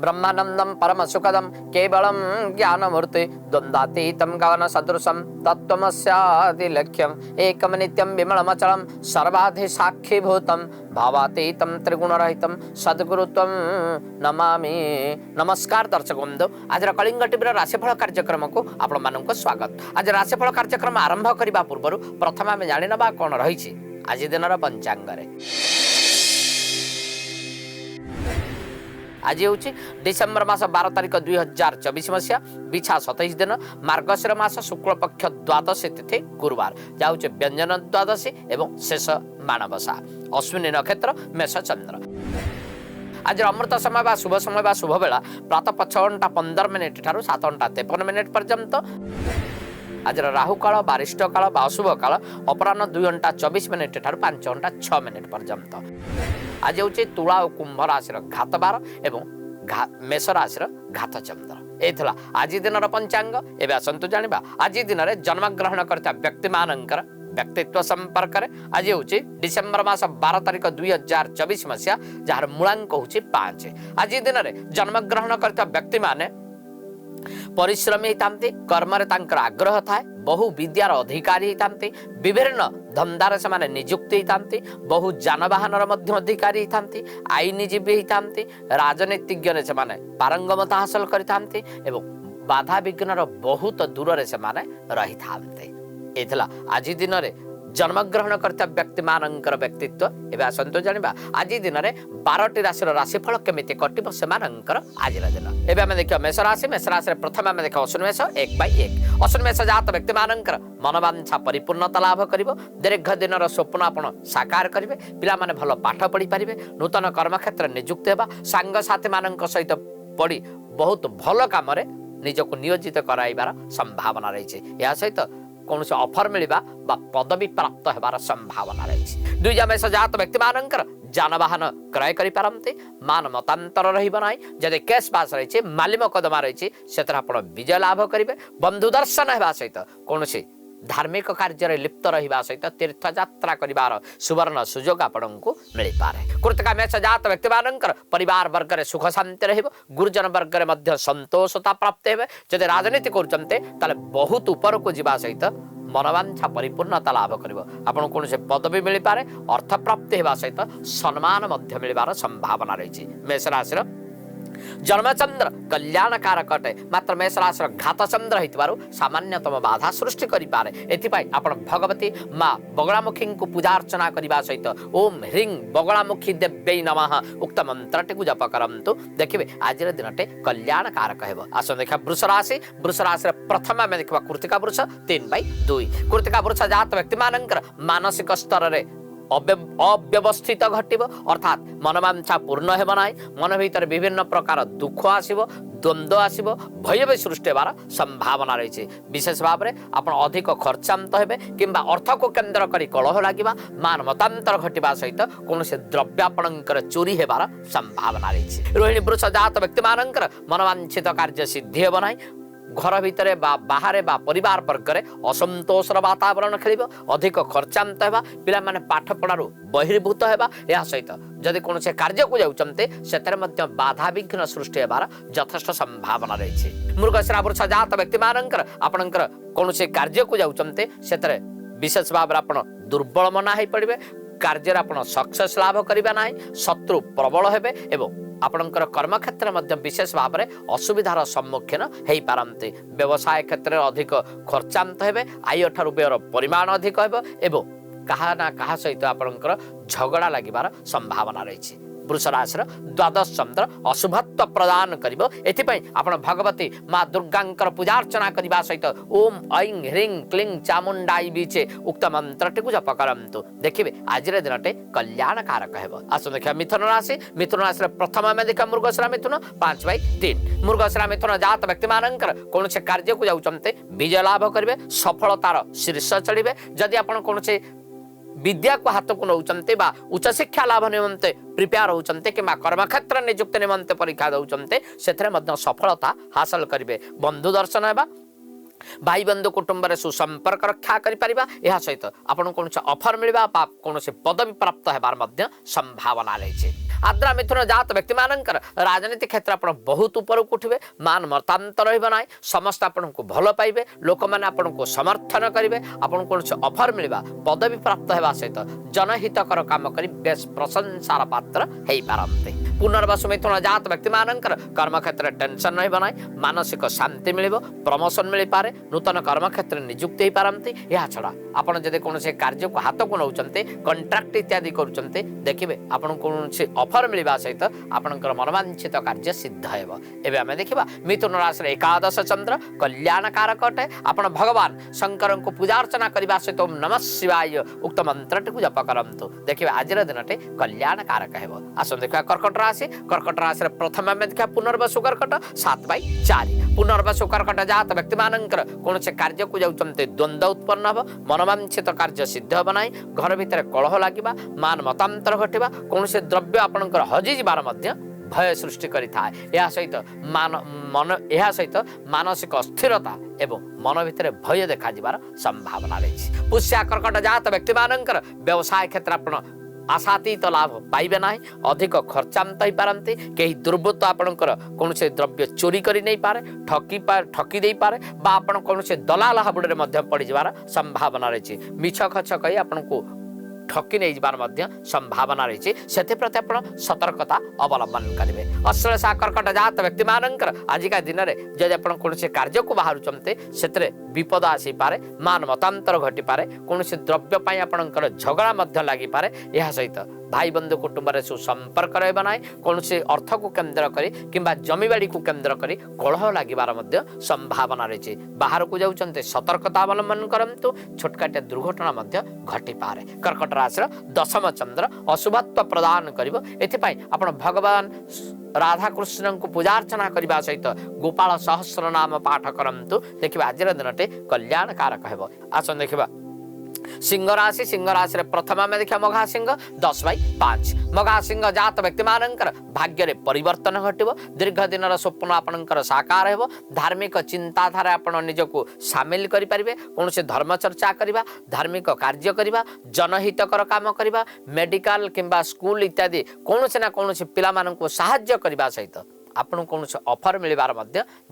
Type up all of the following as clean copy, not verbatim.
ब्रह्मानंदम परम सुखदम केवलम ज्ञानमूर्ति द्वंद्वातीतम गगन सदृशम तत्त्वमस्यादि लक्ष्यम एकम नित्यम विमलमचलम सर्वाधि साक्षीभूतम भावातीतम त्रिगुणरहितम सद्गुरुत्वम नमामि। नमस्कार दर्शक बंधु, आज कलिंग टीवी राशिफल कार्यक्रम को आपण मानक स्वागत। आज राशिफल कार्यक्रम आरंभ करने पूर्व प्रथम आम जाणीना कौन रही आज दिन पंचांग। आज हूँ डिसेम्बर मास 12 तारिख 2024 मसीहा बिछा 27 दिन मार्गशीर मास शुक्ल पक्ष द्वादशी तिथि गुरुवार जाऊँ व्यंजन द्वादशी एवं शेष माणवसा अश्विनी नक्षत्र मेष चंद्र। आज अमृत समय बा शुभ समय बा शुभ बेला प्रातः 6 घंटा 15 मिनिट ठारू 7 घंटा 53 मिनिट पर्यंत। आज राहु काल बारिष्ट काल बा अशुभ काल अपराह्न 2 घंटा 24 मिनिट ठारू 5 घंटा 6 मिनिट पर्यंत। आज हूँ तुला और कुंभ राशि घात बार एवं मेष राशि घात चंद्र। ये आज दिन पंचांग। एवं आसतु जाना आज दिन में जन्मग्रहण करता व्यक्ति मानकर व्यक्तित्व संपर्क में। आज हूँ डिसेम्बर मास 12 तारिख 2024 मसीहा जार मूलांक हूँ 5। आज दिन में जन्मग्रहण करता व्यक्ति माने परिश्रमी होता, कर्म आग्रह थाए, बहु विद्यार अधिकारी होता, विभिन्न धंदार से निजुक्ति होता, बहु जानवाहन अधिकारी होता, आईनजीवी होता, राजनीतिज्ञ से पारंगमता हासिल करते एवं बाधा विघ्नर बहुत दूर से रही था। आज दिन में जन्मग्रहण करता व्यक्ति मानकर व्यक्तित्व। एवं आसतु जाना आज दिन में 12टी राशि राशिफल केमी कटो से आज दिन। एवं आम देखिए मेष राशि। मेष राशि प्रथम आम देखा अश्विन मेष 1/1। अश्विन मेष जात व्यक्ति मानकर मनोवांछा परिपूर्णता लाभ कर दीर्घ दिन स्वप्न आपण साकार करेंगे। पिला माने भल पाठ पढ़ी पारे, नूतन कर्मक्षेत्र निजुक्त होगा, सांगसाथी मान सहित पढ़ी बहुत भल कम निजक नियोजित कराइबार संभावना रही। या सहित कौन से ऑफर मिलवा बा पदवी प्राप्त होबार संभावना रही। दुईजा मेष जात व्यक्ति मानकर जानवाहन क्रय करि पारंते, मान मतांतर रहिबो नाही। जदि केस पास रही माली मकदमा रही से विजय लाभ करेंगे। बंधु दर्शन होगा सहित कौन धार्मिक कार्य लिप्त रहा सहित तीर्थ यात्रा कर सुवर्ण सुजोग आपण को मिल पारे। कृतिका मेष जात व्यक्ति मानकर परिवार वर्ग में सुख शांति रहिबो, गुरुजन वर्ग में संतोषता प्राप्त हे। जदि राजनीति करते बहुत ऊपर को जीवा सहित मनोवांछा परिपूर्णता लाभ करिवो। आपण कौन से पदवी मिल पारे, अर्थ प्राप्ति होगा सहित सम्मान मिलबार संभावना रही। मेष राशि जन्मचंद्र कल्याणकारक अटे, मात्र मेष राशि घात चंद्र हो सामान्यतम बाधा सृष्टि करें। एथिपाई आपण भगवती माँ बगलामुखी को पूजा अर्चना करने सहित ओम ह्रीं बगलामुखी देव्यै नमः उक्त मंत्रटी को जप करंतु। देखिए आज दिनटे कल्याणकारक हेब। आस देखा वृष राशि। वृष राशि प्रथम आम देखा कृतिका वृष 3/2। कृतिका वृष जात व्यक्ति मानकर मानसिक स्तर में अव्यवस्थित घटव, अर्थात मनोवांछा पूर्ण हेब ना। मन भीतर विभिन्न प्रकार दुख आसव, द्वंद्व आसव, भय भी सृष्टि होबार संभावना रही। विशेष भाव में आप अधिक खर्चांत हेबे किंबा अर्थ को केन्द्र कर कलह लगे, मान मतांतर घटवा सहित कौन से द्रव्य आपणकर चोरी होबार संभावना रही। रोहिणी वृष जात व्यक्ति मानकर मनोवांछित कार्य सिद्धि हेब ना। घर भितर बाहर परिवार वर्ग में असंतोषर वातावरण खेल, अधिक खर्चांत होगा, पिला माने पाठ पढ़ार बहिर्भूत होगा। यह सहित जदि कौन से कार्य को जाउचंते सेतरे मध्य बाधा विघ्न सृष्टि होबार यथेष्ट संभावना रही। मृगशिरा वृष जात व्यक्ति मानकर आपणकर कौन से कार्य को जाउचंते सेतरे विशेष भाव आपण दुर्बल मना हो पड़े, कार्य आप सक्सेस लाभ करबा ना, शत्रु प्रबल हेबे एवं आपणकर कर्मक्षेत्र में विशेष भाव में असुविधार सम्मुखीन हो पारती। व्यवसाय क्षेत्र में अधिक खर्चांत हेबे, आय ठारू व्ययर परिमाण अधिक हेबो एवं कहा ना कहा सहित आपणकर झगड़ा लागिबार संभावना रही। वृष राशि द्वादश चंद्र अशुभत्व प्रदान करिवो। एथिपई आपण भगवती माँ दुर्गांकर पूजा अर्चना करने सहित ओम ऐं ह्रीं क्लीं चामुंडाई बीचे उक्त मंत्रटी को जप करंतु। देखिए आज दिनटे कल्याणकारक हेब। आसो देखिए मिथुन राशि। मिथुन राशि प्रथम आम देखा मृगशिरा मिथुन 5/3। मृगशिरा मिथुन जात व्यक्ति मानकर कौन से कार्य को जाउचंते विजय लाभ करेंगे, सफलतार शीर्ष चढ़े। जदि आप कौन से विद्या को हाथ को नौचंते बा उच्च शिक्षा लाभ निमंते प्रिपेयर होचंते कि कर्मक्षेत्र नियुक्ति निमंते परीक्षा दौचंते सेथरे मध्य सफलता हासिल करिवे। बंधु दर्शन हेबा, भाई बंधु कुटुंब सुसंपर्क रक्षा करिपारिबा। सहित आपन कौन से ऑफर मिलवा कौन से पदवी प्राप्त हेबार मध्य संभावना रही। आद्रा मिथुन जात व्यक्ति मानकर राजनीति क्षेत्र आप बहुत ऊपर को उठे मान मतांतर रहा समस्त आपन को भल पाइबे लोक मैंने आपन को समर्थन करेंगे आपन कौन ऑफर मिलवा पदवी प्राप्त होगा सहित जनहितकर काम कर बेस प्रशंसार पात्र हो पारते। पुनर्वसु मिथुन जात व्यक्ति मानकर कर्म क्षेत्र टेंशन रहा मानसिक शांति मिल प्रमोशन मिल पारे नूतन कर्म क्षेत्र नियुक्ति हो पारती। यह छड़ा आपड़ जब कौन कार्य को हाथ को नौ कंट्राक्ट इत्यादि करुँचे देखिए आपन कौन ऑफर मिलवा सहित आपंकर मनोवांछित कार्य सिद्ध होगा। आम देखा मिथुन राशि एकादश चंद्र कल्याणकारक अटे आपण भगवान शंकर को पूजार्चना करने सहित ओम नमः शिवाय उक्त मंत्रटी को जप करंतु देखिए आज दिन कल्याणकारक है। आस देखा कर्कट राशि प्रथम आम देखा पुनर्वसु कर्कट 7/4 पुनर्वसु कर्कट जात व्यक्ति मानकर कौन से कार्य को जाऊँचे द्वंद्व उत्पन्न हम मनोवांछित कार्य सिद्ध हम ना घर भितर कलह लगे मान मतांतर घटवा कौन से द्रव्य आपंकर हजिजार भय सृष्टि करिथा सहित सहित मानसिक अस्थिरता एवं मन भितर भय देखा संभावना रही। पुष्या कर्कट जात व्यक्ति मानकर व्यवसाय क्षेत्र आपण आशातीत लाभ पाइबे ना अधिक खर्चांत हो पारती कहीं दुर्बृत्त आपणकर कौन से द्रव्य चोरी कर नहीं पारे ठकी दे पारे बा आपण कौन से दलाल हाबुड़े पड़ जावार संभावना रही मिछ खच कही आपन को ठकी नहीं जाबार संभावना रही से प्रति आप सतर्कता अवलंबन करेंगे। अश्लेषा कर्कट जात व्यक्ति मानकर आजिका दिन में जब आप कौन से कार्य को बाहर से विपद आसी पारे मान मतांतर घटी पारे कौन से द्रव्य आपंकर झगड़ा लगी पारे यह सहित भाई बंधु कुटुंब में सुसंपर्क रहा ना कौन से अर्थ को केन्द्र करी किंबा जमीबाड़ी को केन्द्र करी कलह लगिबार संभावना रही। बाहर को जाऊँचे सतर्कता अवलंबन करंतु छोटकाटिया दुर्घटना घटी पारे। कर्कट राशि दशम चंद्र अशुभत्व प्रदान करिवो एथिपाई आपण भगवान राधा कृष्ण को पूजार्चना करने सहित गोपाल सहस्र नाम पाठ करंतु देखिए आज दिनटे कल्याणकारक है। आसन देखा सिंह राशि प्रथम आम देखा मघा सिंह 10/5 मघा सिंह जात व्यक्ति मानकर भाग्य परिवर्तन घटव दीर्घ दिन स्वप्न आपणकर साकार हो धार्मिक चिंताधारा आप निजक सामिल करें कौन से धर्म चर्चा करवा धार्मिक कार्य करवा जनहितकर काम करवा मेडिकल किंबा स्कूल इत्यादि कौन से ना कौन से पिला साहाय्य करने सहित आपन कौन से ऑफर मिलबार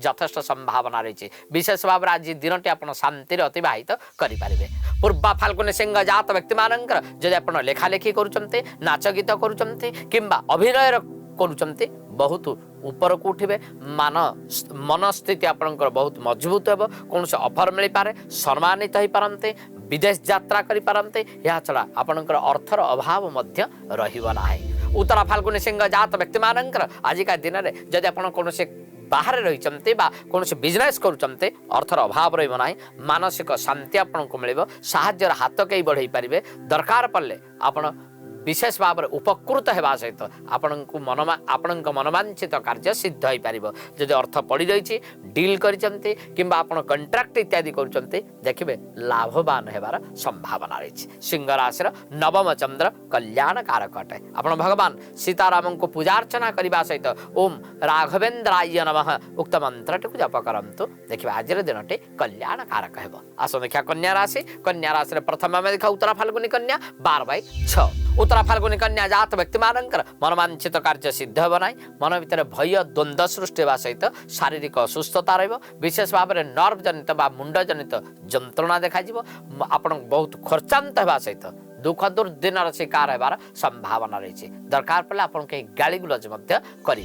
यथेष्ट संभावना रही। विशेष भाव में आज दिन आप शांति अतिवाहित करें। पूर्वा फाल्गुनी सिंह जात व्यक्ति मानकर जब आप लेखालेखी करुँचे नाच गीत करुँचे किंबा अभिनय करुँचे बहुत ऊपर को उठे मनस्थिति आपंकर बहुत मजबूत हो कौन से ऑफर मिल पारे सम्मानित हो पारते विदेश यात्रा करि पारते यह छड़ा आपंकर अर्थर अभाव रहा। उत्तरा फाल्गुनी सिंह जात व्यक्ति मानकर आजिका दिन में जब आप कौन से बाहर रही कौन से बिजनेस करुँचे अर्थर अभाव रहा मानसिक शांति आपको मिल साहाଯ୍यर हाथ कई बढ़ई पारे दरकार पड़े आप विशेष भाव में उपकृत होगा सहित आपण मनोवांछित कार्य सिद्ध हो पार जदि अर्थ पड़ रही डील करते किंबा आप कंट्राक्ट इत्यादि करुँचे देखिए लाभवान होबार संभावना रही। सिंह राशि नवम चंद्र कल्याणकारक अटे आप भगवान सीताराम को पूजार्चना करने सहित ओम राघवेन्द्राय नमः उक्त मंत्रटी को जप करंतु देखिए आज दिनटे कल्याणकारक है। आस देखा कन्या राशि प्रथम आम देखा उत्तरा फाल्गुनी कन्या 12/6 उत्तरा फाल्गुनी कन्या जात व्यक्ति मानकर मनोवांछित कार्य सिद्ध हो ना मन भीतर भय द्वंद्व सृष्टि होगा सहित शारीरिक असुस्थता रही विशेष भाव में नर्व जनित मुंड जनित जंत्रणा देखा आप बहुत खर्चांत होगा सहित दुख दुर्दिन शिकार होबार संभावना रही दरकार पड़े आप गाड़ी गुलज करें।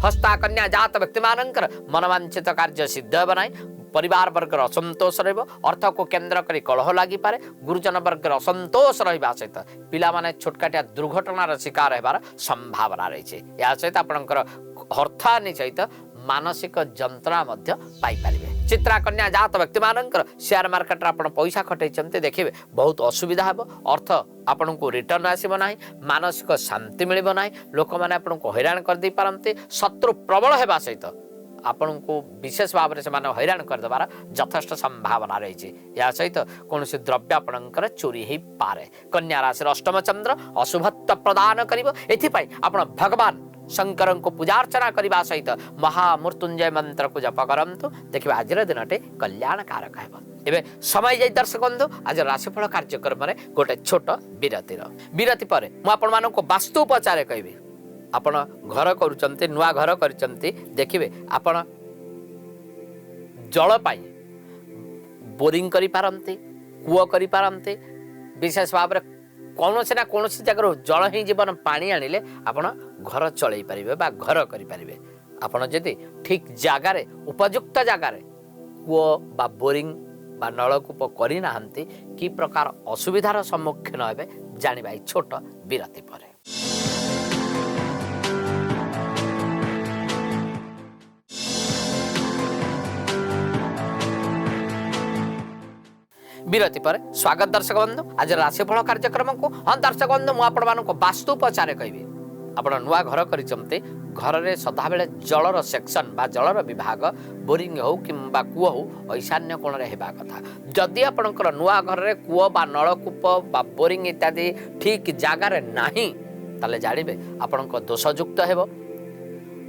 हस्ता कन्या जात व्यक्ति मानकर मनोवांछित कार्य सिद्ध हो ना परिवार वर्ग असंतोष अर्थ को केन्द्र कर कलह लगी पारे गुरुजन वर्ग असंतोष रहा सहित पिला माने छोटकाटिया दुर्घटनार शिकार होबार संभावना रही या सहित आपंकर अर्थानी सहित मानसिक जंत्रणा पाइपर। चित्रा कन्या जात व्यक्ति मानकर शेयर मार्केट आप पैसा खटई देखिए बहुत असुविधा हे अर्थ आपन को रिटर्न आसब ना मानसिक शांति मिल ना लोक मैंने आपन को हैरान कर दे पारते शत्रु प्रबल होगा सहित आपण को विशेष भाव में से हैरान करदेवार यथेष्ट संभावना रही या सहित कौन से द्रव्य आपणकर चोरी हो पारे। कन्या राशि अष्टम चंद्र अशुभत्व प्रदान कर भगवान शंकर को पूजार्चना करने सहित महामृत्युंजय मंत्र को जप करंतु देखिए आज दिनटे कल्याणकारक है। समय जाई दर्शक बंधु आज राशिफल कार्यक्रम में गोटे छोट विरति पर मुझे वास्तु उपचार कहि आपण घर करूचंती नुआ घर करिचंती देखिबे आपण जल पाई बोरिंग करि पारंती कूओ करि पारंती विशेष भाव में कौन से ना कौन जगह जल ही जीवन पानी आनिले आपण घर चलई पारिबे बा घर करि पारिबे आपण जदि ठीक जगार उपयुक्त जगार कूओ बा बोरिंग बा नलकूप करना कि प्रकार असुविधार सम्मुखीन हे जानिबा छोट विरति पर विरति पर स्वागत दर्शक बंधु आज राशिफल कार्यक्रम को हाँ दर्शक बंधु मुझे वास्तु उपचार कहि आपण नुआ घर करिचंते घर में सदाबेले जलर सेक्शन बा जलर विभाग बोरिंग हो कि कूओ हो ईशान्य कोण रे हेबा कथा जदि आपणकर नुआ घर रे कूओ बा नलकूप बा बोरिंग इत्यादि ठीक जगार नाही ताले जानिबे आपणक दोषयुक्त हेबो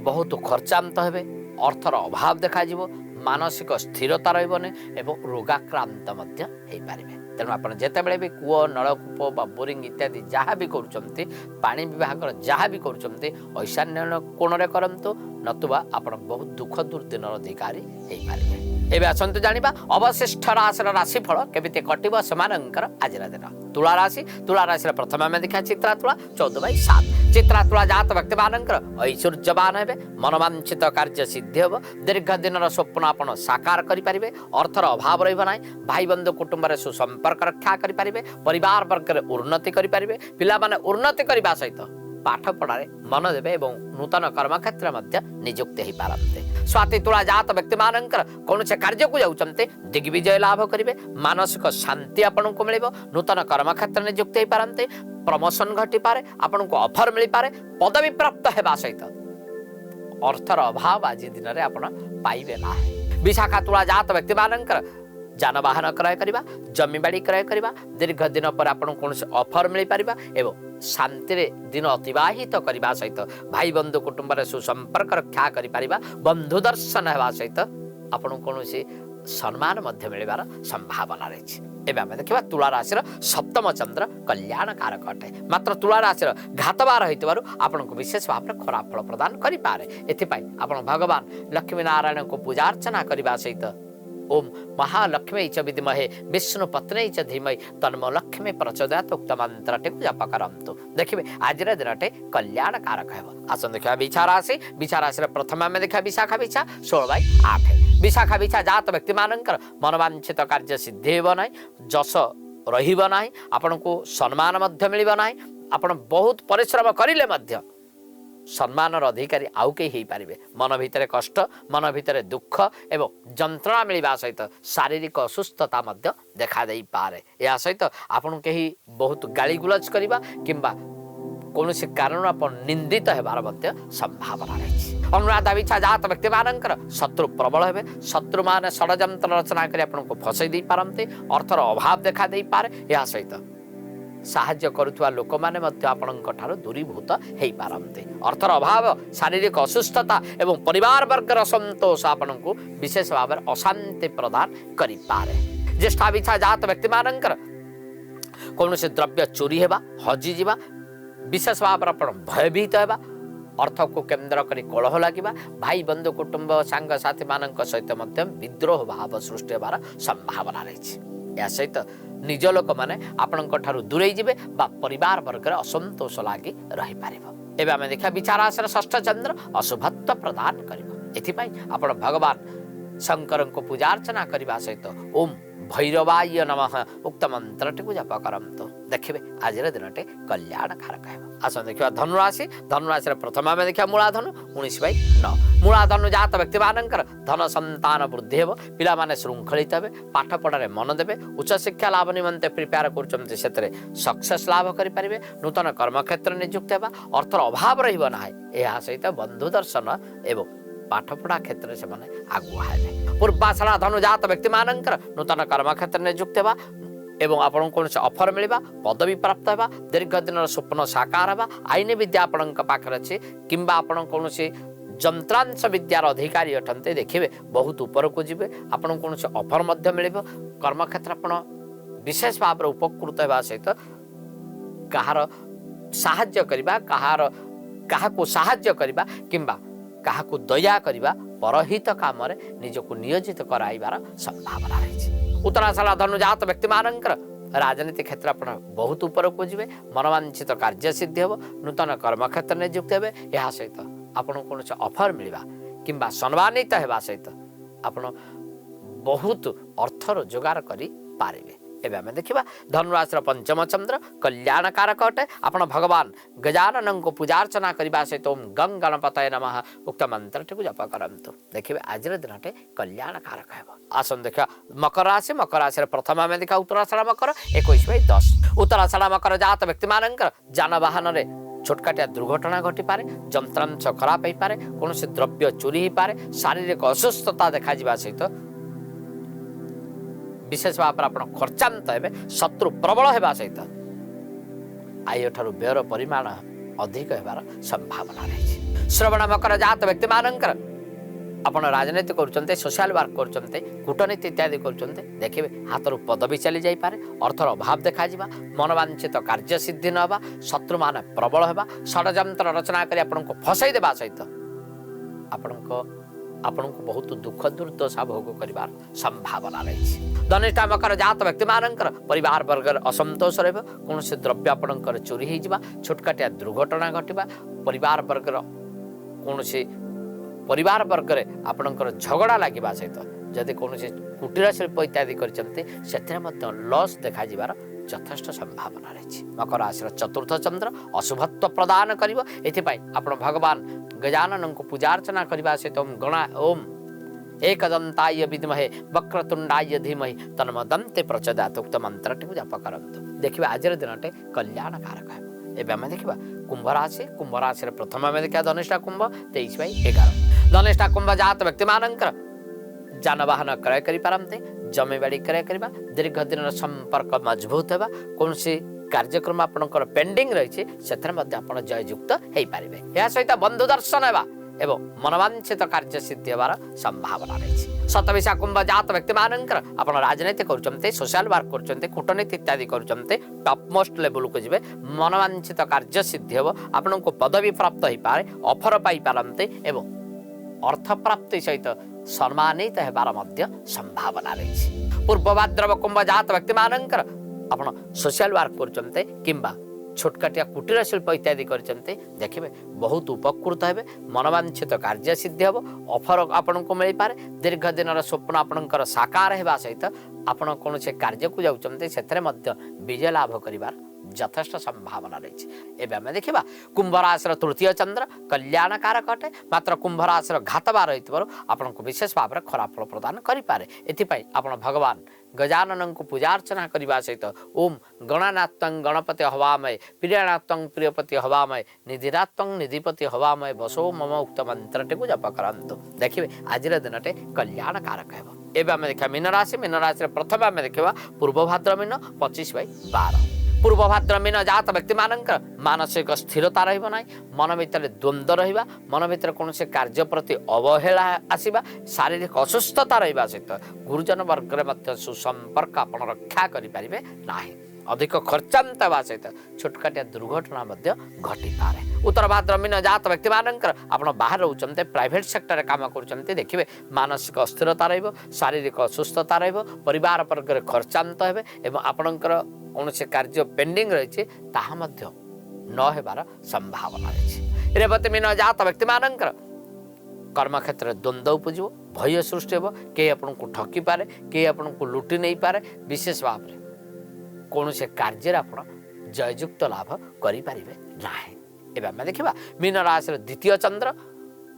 बहुत खर्चांत हेबे अर्थर अभाव देखा जिवो मानसिक स्थिरता रहिबने एवं रोगाक्रांत मध्य हेई पारिबे तेणु आपण जेतेबेले भी कूओ नलकूप बा बोरिंग इत्यादि जहाँ भी करुचंती पानी विभाग जहाँ भी करुचंती ईशान्य कोण रे करंतु नतुबा आपण बहुत दुख दुर्दिन अधिकारी हेई पारिबे एबे आसंतु जानिबा अवशिष्ट राशि राशिफल केमिति कटिबो समानंकर आजिरा दिन तुला राशि प्रथम आमे देखा चित्रा तुला 14/7 चित्रा तुला जात व्यक्ति मानंकर ऐश्वर्यवान हेबे मनोवांछित कार्य सिद्धि हेबो दीर्घ दिनर स्वप्न आपण साकार करि परिबे अर्थर अभाव रहिबो नाही भाई बंधु कुटुंब रे सुसंपर्क रक्षा करि परिबे परिवार वर्ग रे उन्नति करि परिबे पिला माने उन्नति करिबा सहित पाठ पढ़ारे मन देवे एवं नूतन कर्मक्षेत्र मध्य नियुक्त हो पारते स्वाति तुला जात व्यक्ति मानकर कौन से कार्य को जाउचंते दिग्विजय लाभ करिवे मानसिक शांति आपन को मिलिबो नूतन कर्मक्षेत्र नियुक्त हो पारते प्रमोशन घटी पारे आपन को ऑफर मिल पारे पदवी प्राप्त हेबा सहित अर्थर अभाव आज दिन रे आपन पाइबे ना विशाखा तुला जात व्यक्ति मानकर जानवाहन क्रय करवा जमी बाड़ी क्रय करवा दीर्घ दिन पर आपन कौन से ऑफर मिल पारिबा एवं शांति रे दिन अतिवाहित करने सहित भाई बंधु कुटुंब सुसंपर्क रक्षा करिपारिबा बंधु दर्शन हेबा सहित आपन कौन से सम्मान मध्य मिलबार संभावना रही एवं आम देखा तुला राशि सप्तम चंद्र कल्याण कारक अटे मात्र तुला राशि घातबार होकर विशेष भाव में खराब फल प्रदान करें एथिपाई आपन भगवान लक्ष्मी नारायण को पूजा अर्चना करने सहित ओम महालक्ष्मी च विद्महे विष्णु पत्नी च धीमहि तन्मो लक्ष्मी प्रचोदयात् उक्त मंत्रटे जप करंतु देखिबे आज दिनटे कल्याण कारक हेबो आसन देखा बिछा राशि प्रथम आमे देखा विशाखा बिछा 16/8 विशाखा बिछा जात व्यक्ति मानकर मनवांछित कार्य सिद्धि हेबो नाही जस रहिबो नाही आपन को सम्मान मध्य मिलिबो नाही आपन बहुत परिश्रम करिले मध्य सम्मानर अधिकारी आउ कई पारे मन भितर कष्ट मन भितर दुख एवं जंत्रणा मिलवा सहित शारीरिक असुस्थता देखा दे पारे या सहित आपन कहीं बहुत गाली गुलज करवा किंबा कौन से कारण आप निंदित होबार संभावना रही अनुराधा विछा जात व्यक्ति मानकर शत्रु प्रबल हे शत्रु मान षड्यंत्र रचना कर आपको फसई दे पारते अर्थर अभाव देखा दे पारे या सहित साहाय्य करुवा लोक मैंने दूरीभूत हो पारते अर्थर अभाव शारीरिक असुस्थता एवं परिवार वर्गर असंतोष आपन को विशेष भाव में अशांति प्रदान करि पारे ज्येष्ठा विछा जात व्यक्ति मानकर कौन से द्रव्य चोरी हेबा हजि जीवा विशेष भाव में भयभीत हेबा अर्थ को केन्द्र कर कलह लगे भाई बंधु कुटुंब सांग साथी मान सहित विद्रोह भाव सृष्टि होबार संभावना रही या सहित निज लोक मैंने आपण दूरे जीवे बा परिवार वर्ग असंतोष लगी रही पार एवं आम देखा विचाराशर षष्ठ चंद्र अशुभत्व प्रदान कर भगवान शंकर को पूजा अर्चना करने सहित ओम भैरवाय नमः उक्त मंत्रटी को जप करंतु देखिए आज दिनटे कल्याण कारक है आसन देखा धनुराशि प्रथम आम देखा मूलाधनु 19/9 मूलाधनु जात व्यक्ति मानकर धन संतान वृद्धि हे पिला माने श्रृंखलित हे पाठ पढ़ारे मन देवे उच्च शिक्षा लाभ निमंते प्रिपेयर कर सक्सेस लाभ करें नूतन कर्मक्षेत्र नियुक्त होगा अर्थर अभाव रहिबो नाही एहा सहित बंधु दर्शन एवं पाठपढ़ा क्षेत्र से आगुआ है पूर्वाषाढ़ा धनु जात व्यक्ति मानकर नूतन कर्मक्षेत्र नियुक्त होगा एवं आपन कौन से ऑफर मिलवा पदवी प्राप्त होगा दीर्घ दिन स्वप्न साकार होगा आईन विद्या आपण पाखे अच्छे किंबा आपन कौन से जंत्रांश विद्यार अधिकारी अटंते देखिए बहुत ऊपर को जी आपन कौन से ऑफर मिल कर्मक्षेत्र आपण विशेष भाव में उपकृत होगा सहित कहार साहाय्य करवा कहार କାହାକୁ ସାହାଯ୍ୟ କରିବା କିମ୍ବା କାହାକୁ ଦୟା କରିବା ପରହିତ କାମରେ ନିଜକୁ ନିୟୋଜିତ କରାଇବାର ସମ୍ଭାବନା ରହିଛି। ଉତ୍ତରାଷାଢ଼ ଧନୁ ଜାତ ବ୍ୟକ୍ତିମାନଙ୍କର ରାଜନୀତି କ୍ଷେତ୍ର ଆପଣ ବହୁତ ଉପରକୁ ଯିବେ, ମନୋବାଞ୍ଛିତ କାର୍ଯ୍ୟ ସିଦ୍ଧି ହେବ, ନୂତନ କର୍ମକ୍ଷେତ୍ର ନିଯୁକ୍ତି ହେବେ। ଏହା ସହିତ ଆପଣଙ୍କୁ କୌଣସି ଅଫର ମିଳିବା କିମ୍ବା ସମ୍ମାନିତ ହେବା ସହିତ ଆପଣ ବହୁତ ଅର୍ଥ ରୋଜଗାର କରିପାରିବେ। ଏବେ ଆମେ ଦେଖିବା ଧନୁରାଶିର ପଞ୍ଚମ ଚନ୍ଦ୍ର କଲ୍ୟାଣକାରକ ଅଟେ। ଆପଣ ଭଗବାନ ଗଜାନନଙ୍କୁ ପୂଜାର୍ଚ୍ଚନା କରିବା ସହିତ ଓಂ ଗଂ ଗଣପତୟେ ନମଃ ଉକ୍ତ ମନ୍ତ୍ରଟିକୁ ଜପ କରନ୍ତୁ। ଦେଖିବେ ଆଜିର ଦିନଟି କଲ୍ୟାଣକାରକ ହେବ। ଆସନ୍ତୁ ଦେଖିବା ମକର ରାଶି। ମକର ରାଶିର ପ୍ରଥମ ଆମେ ଦେଖିବା ଉତ୍ତରାଷାଢ଼ ମକର 21/10। ଉତ୍ତରାଷାଢ଼ ମକର ଜାତ ବ୍ୟକ୍ତିମାନଙ୍କର ଯାନବାହନରେ ଛୋଟକାଟିଆ ଦୁର୍ଘଟଣା ଘଟିପାରେ, ଯନ୍ତ୍ରାଂଶ ଖରାପ ହୋଇପାରେ, କୌଣସି ଦ୍ରବ୍ୟ ଚୋରି ହୋଇପାରେ, ଶାରୀରିକ ଅସୁସ୍ଥତା ଦେଖାଯିବା ସହିତ ବିଶେଷ ଭାବରେ ଆପଣ ଖର୍ଚ୍ଚାନ୍ତ ହେବେ, ଶତ୍ରୁ ପ୍ରବଳ ହେବା ସହିତ ଆୟ ଠାରୁ ବ୍ୟୟର ପରିମାଣ ଅଧିକ ହେବାର ସମ୍ଭାବନା ରହିଛି। ଶ୍ରବଣ ମକର ଜାତ ବ୍ୟକ୍ତିମାନଙ୍କର ଆପଣ ରାଜନୀତି କରୁଛନ୍ତି, ସୋସିଆଲ ୱାର୍କ କରୁଛନ୍ତି, କୂଟନୀତି ଇତ୍ୟାଦି କରୁଛନ୍ତି, ଦେଖିବେ ହାତରୁ ପଦବୀ ଚାଲି ଯାଇପାରେ, ଅର୍ଥର ଅଭାବ ଦେଖାଯିବା, ମନୋବାଞ୍ଛିତ କାର୍ଯ୍ୟ ସିଦ୍ଧି ନ ହେବା, ଶତ୍ରୁମାନେ ପ୍ରବଳ ହେବା, ଷଡ଼ଯନ୍ତ୍ର ରଚନା କରି ଆପଣଙ୍କୁ ଫସାଇ ଦେବା ସହିତ ଆପଣଙ୍କୁ ବହୁତ ଦୁଃଖ ଦୁର୍ଦ୍ଦଶା ଭୋଗ କରିବାର ସମ୍ଭାବନା ରହିଛି। ଧନିଷ୍ଠା ମକର ଜାତ ବ୍ୟକ୍ତିମାନଙ୍କର ପରିବାର ବର୍ଗରେ ଅସନ୍ତୋଷ ରହିବ, କୌଣସି ଦ୍ରବ୍ୟ ଆପଣଙ୍କର ଚୋରି ହୋଇଯିବା, ଛୋଟକାଟିଆ ଦୁର୍ଘଟଣା ଘଟିବା, ପରିବାର ବର୍ଗରେ ଆପଣଙ୍କର ଝଗଡ଼ା ଲାଗିବା ସହିତ ଯଦି କୌଣସି କୁଟୀର ଶିଳ୍ପ ଇତ୍ୟାଦି କରିଛନ୍ତି ସେଥିରେ ମଧ୍ୟ ଲସ୍ ଦେଖାଯିବାର ଯଥେଷ୍ଟ ସମ୍ଭାବନା ରହିଛି। ମକର ରାଶିର ଚତୁର୍ଥ ଚନ୍ଦ୍ର ଅଶୁଭତ୍ୱ ପ୍ରଦାନ କରିବ। ଏଥିପାଇଁ ଆପଣ ଭଗବାନ ଗଜାନନଙ୍କୁ ପୂଜାର୍ଚ୍ଚନା କରିବା ସହିତ ଓಂ एकदन्ताय विद्महे वक्रतुण्डाय धीमहि तन्मदन्ते प्रचोदयात् उक्त मन्त्रଟିକୁ ଜପ କରନ୍ତୁ। ଦେଖିବା ଆଜିର ଦିନଟେ କଲ୍ୟାଣକାରକ ହେବ। ଏବେ ଆମେ ଦେଖିବା କୁମ୍ଭ ରାଶି। କୁମ୍ଭ ରାଶିର ପ୍ରଥମ ଆମେ ଦେଖିବା ଧନିଷ୍ଠା କୁମ୍ଭ 23/11। ଧନିଷ୍ଠା କୁମ୍ଭ ଜାତ ବ୍ୟକ୍ତିମାନଙ୍କର ଯାନବାହନ କ୍ରୟ କରିପାରନ୍ତି, ଜମିବାଡ଼ି କ୍ରୟ କରିବା, ଦୀର୍ଘ ଦିନର ସମ୍ପର୍କ ମଜବୁତ ହେବା, କୌଣସି କାର୍ଯ୍ୟକ୍ରମ ଆପଣଙ୍କର ପେଣ୍ଡିଂ ରହିଛି ସେଥିରେ ମଧ୍ୟ ଆପଣ ଜୟଯୁକ୍ତ ହୋଇପାରିବେ। ଏହା ସହିତ ବନ୍ଧୁ ଦର୍ଶନ ହେବା ଏବଂ ମନୋବାଞ୍ଛିତ କାର୍ଯ୍ୟ ସିଦ୍ଧି ହେବାର ସମ୍ଭାବନା ରହିଛି। ଶତବିଶା କୁମ୍ଭ ଜାତ ବ୍ୟକ୍ତିମାନଙ୍କର ଆପଣ ରାଜନୀତି କରୁଛନ୍ତି, ସୋସିଆଲ ୱାର୍କ କରୁଛନ୍ତି, କୂଟନୀତି ଇତ୍ୟାଦି କରୁଛନ୍ତି, ଟପ୍ ମୋଷ୍ଟ ଲେବୁଲକୁ ଯିବେ, ମନୋବାଞ୍ଛିତ କାର୍ଯ୍ୟ ସିଦ୍ଧି ହେବ, ଆପଣଙ୍କୁ ପଦବୀ ପ୍ରାପ୍ତ ହୋଇପାରେ, ଅଫର ପାଇପାରନ୍ତି ଏବଂ ଅର୍ଥ ପ୍ରାପ୍ତି ସହିତ ସମ୍ମାନିତ ହେବାର ମଧ୍ୟ ସମ୍ଭାବନା ରହିଛି। ପୂର୍ବ ଭାଦ୍ରବ କୁମ୍ଭ ଜାତ ବ୍ୟକ୍ତିମାନଙ୍କର ଆପଣ ସୋସିଆଲ ୱାର୍କ କରୁଛନ୍ତି କିମ୍ବା ଛୋଟକାଟିଆ କୁଟୀର ଶିଳ୍ପ ଇତ୍ୟାଦି କରିଛନ୍ତି, ଦେଖିବେ ବହୁତ ଉପକୃତ ହେବେ, ମନୋବାଞ୍ଛିତ କାର୍ଯ୍ୟ ସିଦ୍ଧି ହେବ, ଅଫର ଆପଣଙ୍କୁ ମିଳିପାରେ, ଦୀର୍ଘ ଦିନର ସ୍ୱପ୍ନ ଆପଣଙ୍କର ସାକାର ହେବା ସହିତ ଆପଣ କୌଣସି କାର୍ଯ୍ୟକୁ ଯାଉଛନ୍ତି ସେଥିରେ ମଧ୍ୟ ବିଜୟ ଲାଭ କରିବାର ଯଥେଷ୍ଟ ସମ୍ଭାବନା ରହିଛି। ଏବେ ଆମେ ଦେଖିବା କୁମ୍ଭ ରାଶିର ତୃତୀୟ ଚନ୍ଦ୍ର କଲ୍ୟାଣକାରକ ଅଟେ। ମାତ୍ର କୁମ୍ଭ ରାଶିର ଘାତବାର ହୋଇଥିବାରୁ ଆପଣଙ୍କୁ ବିଶେଷ ଭାବରେ ଖରାପ ଫଳ ପ୍ରଦାନ କରିପାରେ। ଏଥିପାଇଁ ଆପଣ ଭଗବାନ ଗଜାନନଙ୍କୁ ପୂଜାର୍ଚ୍ଚନା କରିବା ସହିତ ଓಂ ଗଣନାତ୍ୱଂ ଗଣପତି ହବାମୟ ପ୍ରିୟନାତ୍ୱଂ ପ୍ରିୟପତି ହବାମୟ ନିଧିନାତ୍ୱଂ ନିଧିପତି ହବାମୟ ବସୋ ମମ ଉକ୍ତ ମନ୍ତ୍ରଟିକୁ ଜପ କରନ୍ତୁ। ଦେଖିବେ ଆଜିର ଦିନଟେ କଲ୍ୟାଣକାରକ ହେବ। ଏବେ ଆମେ ଦେଖିବା ମୀନ ରାଶି। ମୀନ ରାଶିରେ ପ୍ରଥମେ ଆମେ ଦେଖିବା ପୂର୍ବ ଭାଦ୍ର ମୀନ 25/12। ପୂର୍ବ ଭାଦ୍ର ମୀନ ଜାତ ବ୍ୟକ୍ତିମାନଙ୍କର ମାନସିକ ସ୍ଥିରତା ରହିବ ନାହିଁ, ମନ ଭିତରେ ଦ୍ୱନ୍ଦ୍ୱ ରହିବା, ମନ ଭିତରେ କୌଣସି କାର୍ଯ୍ୟ ପ୍ରତି ଅବହେଳା ଆସିବା, ଶାରୀରିକ ଅସୁସ୍ଥତା ରହିବା ସହିତ ଗୁରୁଜନ ବର୍ଗରେ ମଧ୍ୟ ସୁସମ୍ପର୍କ ଆପଣ ରକ୍ଷା କରିପାରିବେ ନାହିଁ, ଅଧିକ ଖର୍ଚ୍ଚାନ୍ତ ହେବା ସହିତ ଛୋଟକାଟିଆ ଦୁର୍ଘଟଣା ମଧ୍ୟ ଘଟିପାରେ। ଉତ୍ତର ଭାଦ୍ର ମୀନ ଜାତ ବ୍ୟକ୍ତିମାନଙ୍କର ଆପଣ ବାହାରେ ରହୁଛନ୍ତି, ପ୍ରାଇଭେଟ ସେକ୍ଟରରେ କାମ କରୁଛନ୍ତି, ଦେଖିବେ ମାନସିକ ଅସ୍ଥିରତା ରହିବ, ଶାରୀରିକ ଅସୁସ୍ଥତା ରହିବ, ପରିବାର ବର୍ଗରେ ଖର୍ଚ୍ଚାନ୍ତ ହେବେ ଏବଂ ଆପଣଙ୍କର କୌଣସି କାର୍ଯ୍ୟ ପେଣ୍ଡିଂ ରହିଛି ତାହା ମଧ୍ୟ ନ ହେବାର ସମ୍ଭାବନା ରହିଛି। ରେବତୀ ମୀନ ଜାତ ବ୍ୟକ୍ତିମାନଙ୍କର କର୍ମକ୍ଷେତ୍ରରେ ଦ୍ୱନ୍ଦ୍ୱ ଉପୁଜିବ, ଭୟ ସୃଷ୍ଟି ହେବ, କେହି ଆପଣଙ୍କୁ ଠକିପାରେ, କେହି ଆପଣଙ୍କୁ ଲୁଟି ନେଇପାରେ, ବିଶେଷ ଭାବରେ କୌଣସି କାର୍ଯ୍ୟରେ ଆପଣ ଜୟଯୁକ୍ତ ଲାଭ କରିପାରିବେ ନାହିଁ। ଏବେ ଆମେ ଦେଖିବା ମୀନ ରାଶିର ଦ୍ୱିତୀୟ ଚନ୍ଦ୍ର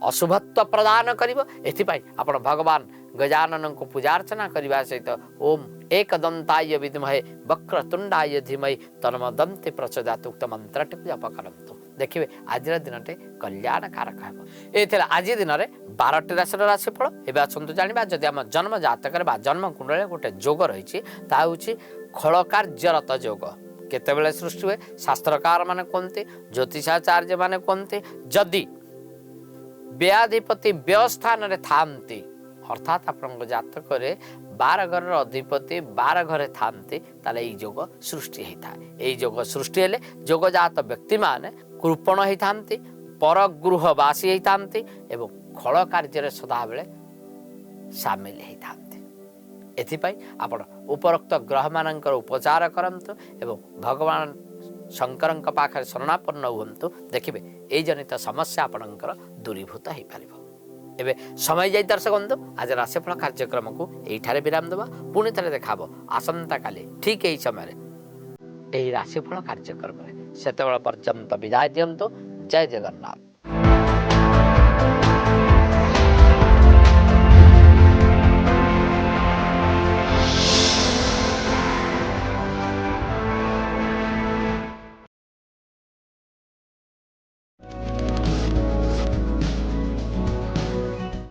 ଅଶୁଭତ୍ୱ ପ୍ରଦାନ କରିବ। ଏଥିପାଇଁ ଆପଣ ଭଗବାନ ଗଜାନନଙ୍କୁ ପୂଜାର୍ଚ୍ଚନା କରିବା ସହିତ ଓಂ एकदन्ताय विद्महे वक्रतुण्डाय धीमहि तन्मदन्ते प्रचोदयात् उक्त मन्त्रଟିକୁ ଜପ କରନ୍ତୁ। ଦେଖିବେ ଆଜିର ଦିନଟି କଲ୍ୟାଣକାରକ ହେବ। ଏ ଥିଲା ଆଜି ଦିନରେ 12ଟି ରାଶିର ରାଶିଫଳ। ଏବେ ଆସନ୍ତୁ ଜାଣିବା ଯଦି ଆମ ଜନ୍ମ ଜାତକରେ ବା ଜନ୍ମ କୁଣ୍ଡଳୀରେ ଗୋଟେ ଯୋଗ ରହିଛି ତାହା ହେଉଛି ଖଳକାର୍ଯ୍ୟରତ ଯୋଗ। କେତେବେଳେ ସୃଷ୍ଟି ହୁଏ ଶାସ୍ତ୍ରକାର ମାନେ କୁହନ୍ତି, ଜ୍ୟୋତିଷାଚାର୍ଯ୍ୟ ମାନେ କୁହନ୍ତି, ଯଦି ବ୍ୟୟାଧିପତି ବ୍ୟୟ ସ୍ଥାନରେ ଥାଆନ୍ତି ଅର୍ଥାତ୍ ଆପଣଙ୍କ ଜାତକରେ 12 ଘରର ଅଧିପତି 12 ଘରେ ଥାଆନ୍ତି ତାହେଲେ ଏଇ ଯୋଗ ସୃଷ୍ଟି ହୋଇଥାଏ। ଏଇ ଯୋଗ ସୃଷ୍ଟି ହେଲେ ଯୋଗଜାତ ବ୍ୟକ୍ତିମାନେ କୃପଣ ହୋଇଥାନ୍ତି, परगृहवासी होता एवं खल कार्य सदाबले सामिल होता। एथिपाई आपण उपरोक्त ग्रह मानकर उपचार करंतु एवं भगवान शंकर पाखे शरणापन्न हुंतु। देखिए ये जनित समस्या आपणकर दूरीभूत हो पार। एबे समय जाई दर्शक बंधु आज राशिफल कार्यक्रम को यही विराम देवा। पुणी थे देखा आसंता काली ठीक यही समय यही राशिफल कार्यक्रम से पर्यंत विदाय दिंतु। जय जगन्नाथ।